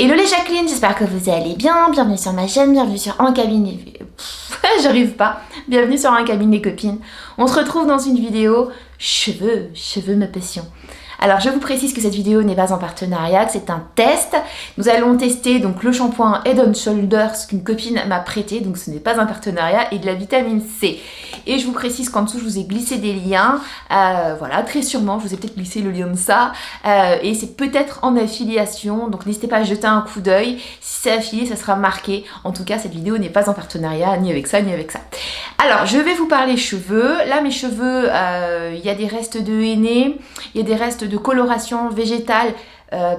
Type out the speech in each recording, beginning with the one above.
Hello les Jacqueline, j'espère que vous allez bien, bienvenue sur ma chaîne, bienvenue sur Un Cabine, j'arrive pas, bienvenue sur Un Cabine des copines. On se retrouve dans une vidéo cheveux ma passion. Alors je vous précise que cette vidéo n'est pas en partenariat, que c'est un test. Nous allons tester donc le shampoing Head & Shoulders qu'une copine m'a prêté, donc ce n'est pas un partenariat, et de la vitamine C. Et je vous précise qu'en dessous je vous ai glissé des liens, voilà, très sûrement, je vous ai peut-être glissé le lien de ça, et c'est peut-être en affiliation, donc n'hésitez pas à jeter un coup d'œil. Si c'est affilié, ça sera marqué. En tout cas, cette vidéo n'est pas en partenariat, ni avec ça, ni avec ça. Alors, je vais vous parler cheveux. Là, mes cheveux, il y a des restes de henné, il y a des restes de coloration végétale,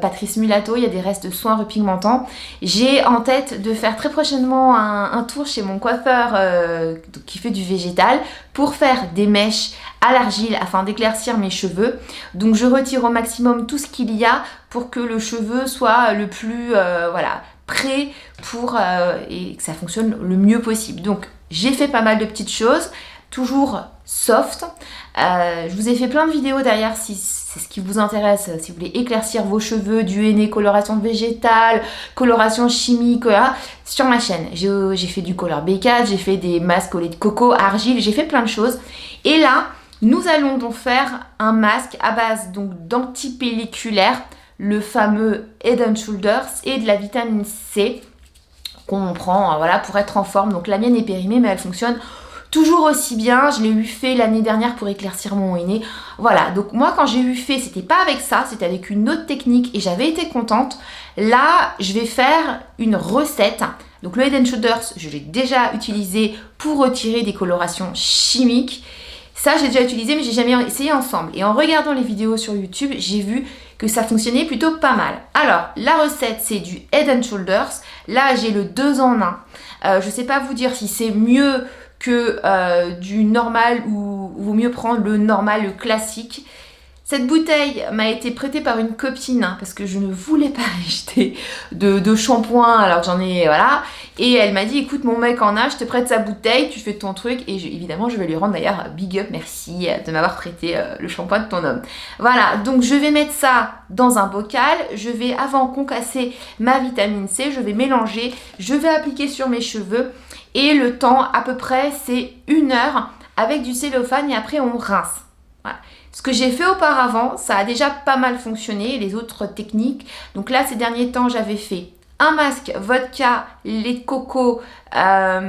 Patrice Mulato, il y a des restes de soins repigmentants. J'ai en tête de faire très prochainement un tour chez mon coiffeur qui fait du végétal pour faire des mèches à l'argile afin d'éclaircir mes cheveux. Donc je retire au maximum tout ce qu'il y a pour que le cheveu soit le plus voilà, prêt pour et que ça fonctionne le mieux possible. Donc j'ai fait pas mal de petites choses, toujours soft. Je vous ai fait plein de vidéos derrière si c'est ce qui vous intéresse, si vous voulez éclaircir vos cheveux, du henné, coloration végétale, coloration chimique, voilà, sur ma chaîne. J'ai fait du color B4, j'ai fait des masques au lait de coco, argile, j'ai fait plein de choses. Et là, nous allons donc faire un masque à base donc d'antipelliculaire, le fameux Head & Shoulders et de la vitamine C qu'on prend voilà, pour être en forme. Donc la mienne est périmée mais elle fonctionne toujours aussi bien. Je l'ai eu fait l'année dernière pour éclaircir mon henné. Voilà, donc moi quand j'ai eu fait, c'était pas avec ça, c'était avec une autre technique et j'avais été contente. Là, je vais faire une recette. Donc le Head & Shoulders, je l'ai déjà utilisé pour retirer des colorations chimiques. Ça, j'ai déjà utilisé, mais j'ai jamais essayé ensemble. Et en regardant les vidéos sur YouTube, j'ai vu que ça fonctionnait plutôt pas mal. Alors, la recette, c'est du Head & Shoulders. Là, j'ai le 2 en 1. Je sais pas vous dire si c'est mieux que du normal ou vaut mieux prendre le normal, le classique. Cette bouteille m'a été prêtée par une copine parce que je ne voulais pas acheter de shampoing alors que j'en ai, voilà. Et elle m'a dit, écoute, mon mec en a, je te prête sa bouteille, tu fais ton truc. Et évidemment, je vais lui rendre d'ailleurs big up, merci de m'avoir prêté le shampoing de ton homme. Voilà, donc je vais mettre ça dans un bocal. Je vais, avant concasser ma vitamine C, je vais mélanger, je vais appliquer sur mes cheveux. Et le temps, à peu près, c'est 1 heure avec du cellophane et après on rince. Voilà. Ce que j'ai fait auparavant, ça a déjà pas mal fonctionné, les autres techniques. Donc là, ces derniers temps, j'avais fait un masque vodka, lait de coco, la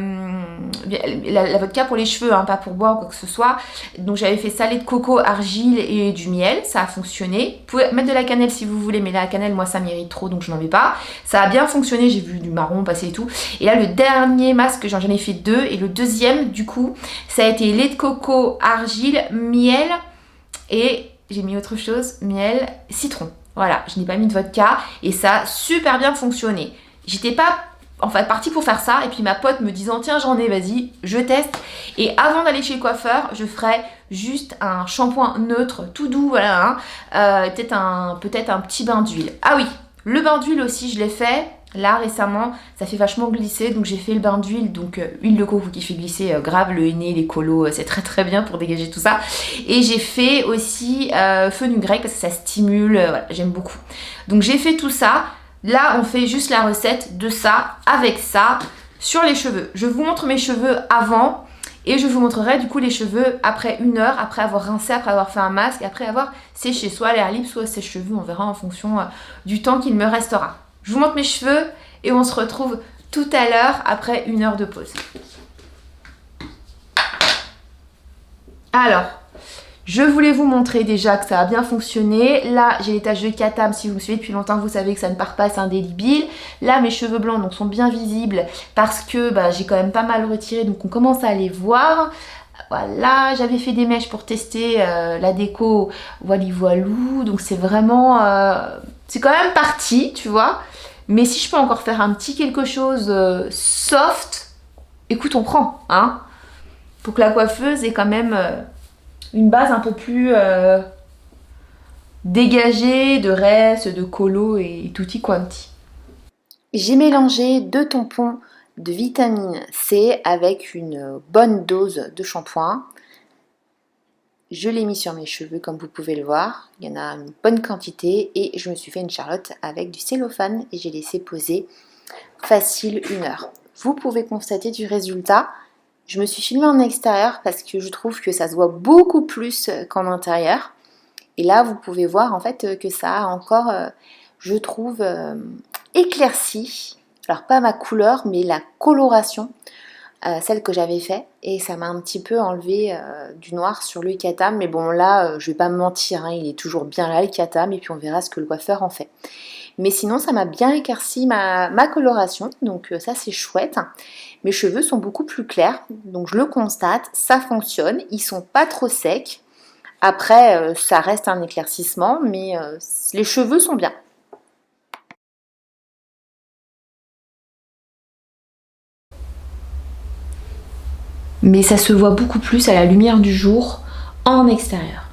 vodka pour les cheveux, hein, pas pour boire ou quoi que ce soit. Donc j'avais fait ça, lait de coco, argile et du miel, ça a fonctionné. Vous pouvez mettre de la cannelle si vous voulez, mais la cannelle, moi, ça m'irrite trop, donc je n'en mets pas. Ça a bien fonctionné, j'ai vu du marron passer et tout. Et là, le dernier masque, j'en ai fait 2. Et le deuxième, du coup, ça a été lait de coco, argile, miel et j'ai mis autre chose, miel, citron. Voilà, je n'ai pas mis de vodka et ça a super bien fonctionné. J'étais pas en fait partie pour faire ça et puis ma pote me disant tiens j'en ai, vas-y, je teste. Et avant d'aller chez le coiffeur, je ferai juste un shampoing neutre, tout doux, voilà, hein, peut-être un petit bain d'huile. Ah oui, le bain d'huile aussi je l'ai fait. Là récemment, ça fait vachement glisser, donc j'ai fait le bain d'huile, donc huile de coco qui fait glisser grave le henné, les colos, c'est très très bien pour dégager tout ça. Et j'ai fait aussi fenugrec parce que ça stimule, voilà, j'aime beaucoup. Donc j'ai fait tout ça. Là, on fait juste la recette de ça avec ça sur les cheveux. Je vous montre mes cheveux avant et je vous montrerai du coup les cheveux après 1 heure, après avoir rincé, après avoir fait un masque, après avoir séché soit l'air libre, soit sèche-cheveux. On verra en fonction du temps qu'il me restera. Je vous montre mes cheveux et on se retrouve tout à l'heure après 1 heure de pause. Alors, je voulais vous montrer déjà que ça a bien fonctionné. Là, j'ai les taches de Katam. Si vous me suivez depuis longtemps, vous savez que ça ne part pas, c'est indélébile. Là, mes cheveux blancs donc, sont bien visibles parce que j'ai quand même pas mal retiré, donc on commence à les voir. Voilà, j'avais fait des mèches pour tester la déco voilou, donc c'est vraiment... c'est quand même parti, tu vois. Mais si je peux encore faire un petit quelque chose soft, écoute, on prend, hein. Pour que la coiffeuse ait quand même une base un peu plus dégagée de restes, de colo et tutti quanti. J'ai mélangé 2 tampons de vitamine C avec une bonne dose de shampoing. Je l'ai mis sur mes cheveux comme vous pouvez le voir. Il y en a une bonne quantité et je me suis fait une charlotte avec du cellophane et j'ai laissé poser facile 1 heure. Vous pouvez constater du résultat. Je me suis filmée en extérieur parce que je trouve que ça se voit beaucoup plus qu'en intérieur. Et là, vous pouvez voir en fait que ça a encore, je trouve, éclairci. Alors pas ma couleur, mais la coloration, celle que j'avais fait. Et ça m'a un petit peu enlevé du noir sur le katam. Mais bon là, je vais pas me mentir, hein, il est toujours bien là le katam. Et puis on verra ce que le coiffeur en fait. Mais sinon, ça m'a bien éclairci ma coloration. Donc ça, c'est chouette. Mes cheveux sont beaucoup plus clairs. Donc je le constate, ça fonctionne. Ils sont pas trop secs. Après, ça reste un éclaircissement, mais les cheveux sont bien. Mais ça se voit beaucoup plus à la lumière du jour en extérieur.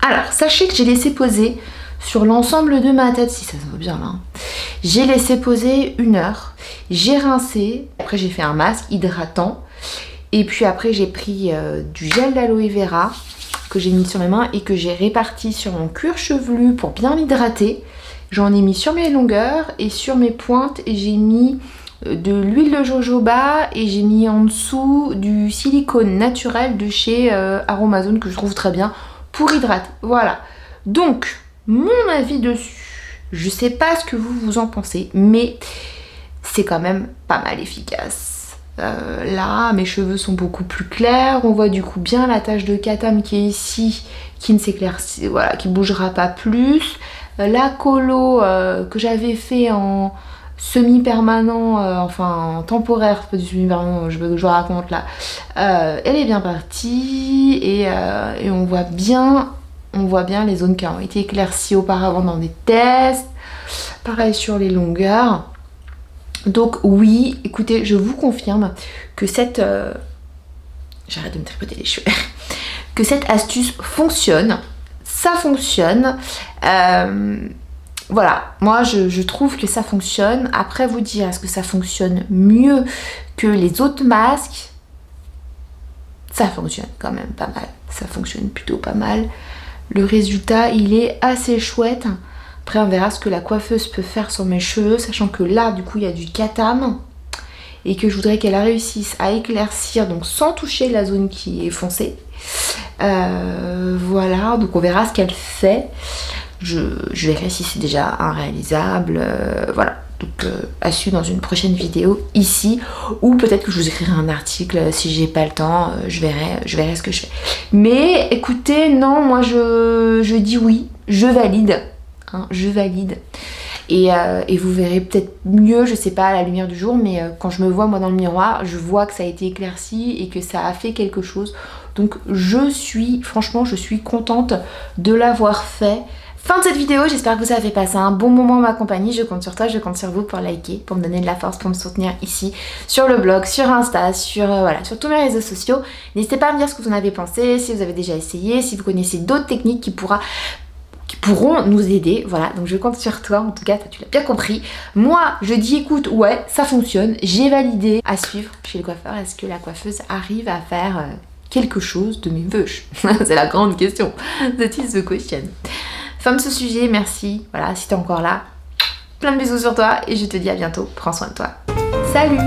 Alors, sachez que j'ai laissé poser sur l'ensemble de ma tête, si ça se voit bien là, hein. J'ai laissé poser 1 heure, j'ai rincé, après j'ai fait un masque hydratant, et puis après j'ai pris du gel d'aloe vera que j'ai mis sur mes mains et que j'ai réparti sur mon cuir chevelu pour bien l'hydrater. J'en ai mis sur mes longueurs et sur mes pointes et j'ai mis de l'huile de jojoba et j'ai mis en dessous du silicone naturel de chez Aromazone que je trouve très bien pour hydrater. Voilà. Donc, mon avis dessus, je sais pas ce que vous en pensez, mais c'est quand même pas mal efficace. Là, mes cheveux sont beaucoup plus clairs. On voit du coup bien la tache de katam qui est ici, qui ne s'éclaircit, voilà, qui bougera pas plus. La colo que j'avais fait en semi-permanent, enfin temporaire, c'est pas du semi-permanent, je raconte là. Elle est bien partie et on voit bien les zones qui ont été éclaircies auparavant dans des tests. Pareil sur les longueurs. Donc oui, écoutez, je vous confirme que cette... J'arrête de me tripoter les cheveux. Que cette astuce fonctionne. Ça fonctionne. Voilà, moi je trouve que ça fonctionne. Après vous dire, est-ce que ça fonctionne mieux que les autres masques? Ça fonctionne quand même pas mal. Ça fonctionne plutôt pas mal. Le résultat, il est assez chouette. Après, on verra ce que la coiffeuse peut faire sur mes cheveux, sachant que là, du coup, il y a du katam et que je voudrais qu'elle réussisse à éclaircir, donc sans toucher la zone qui est foncée. Voilà, donc on verra ce qu'elle fait. Je verrai si c'est déjà un réalisable. Voilà, donc à suivre dans une prochaine vidéo ici, ou peut-être que je vous écrirai un article si j'ai pas le temps. Je verrai ce que je fais. Mais écoutez, non, moi je dis oui, je valide. Hein, je valide et vous verrez peut-être mieux, je sais pas à la lumière du jour, mais quand je me vois moi dans le miroir, je vois que ça a été éclairci et que ça a fait quelque chose. Donc franchement je suis contente de l'avoir fait. Fin de cette vidéo, j'espère que vous avez passé un bon moment en ma compagnie. Je compte sur toi, je compte sur vous pour liker, pour me donner de la force, pour me soutenir ici, sur le blog, sur Insta, sur tous mes réseaux sociaux. N'hésitez pas à me dire ce que vous en avez pensé, si vous avez déjà essayé, si vous connaissez d'autres techniques qui pourront nous aider. Voilà, donc je compte sur toi, en tout cas, tu l'as bien compris. Moi, je dis écoute, ouais, ça fonctionne, j'ai validé. À suivre chez le coiffeur, est-ce que la coiffeuse arrive à faire quelque chose de mes vœux? C'est la grande question. That is the question. Fin de ce sujet, merci. Voilà, si t'es encore là, plein de bisous sur toi et je te dis à bientôt. Prends soin de toi. Salut!